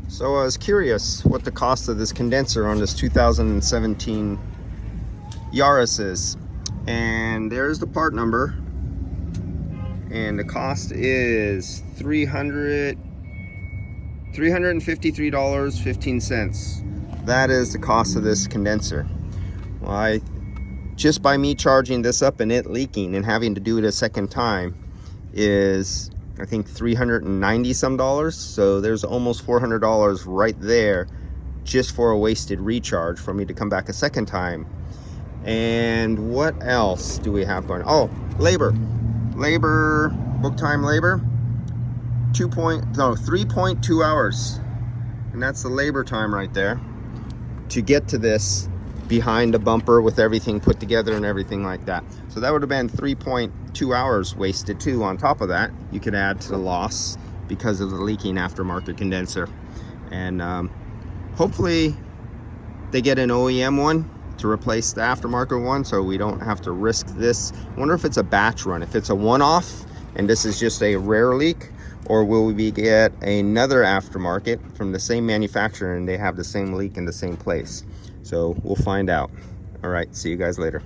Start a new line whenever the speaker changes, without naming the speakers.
So I was curious what the cost of this condenser on this 2017 Yaris is. And there's the part number. And the cost is $353.15. That is the cost of this condenser. Well, just by me charging this up and it leaking and having to do it a second time is, I think, $390 some. So there's almost $400 right there just for a wasted recharge for me to come back a second time. And what else do we have going? Oh, labor, book time labor, 3.2 hours, and that's the labor time right there to get to this behind the bumper with everything put together and everything like that. So that would have been 3.2 hours wasted too. On top of that, you could add to the loss because of the leaking aftermarket condenser. And hopefully they get an OEM one to replace the aftermarket one, so we don't have to risk this. I wonder if it's a batch run, if it's a one-off and this is just a rare leak, or will we get another aftermarket from the same manufacturer and they have the same leak in the same place. So we'll find out. All right, see you guys later.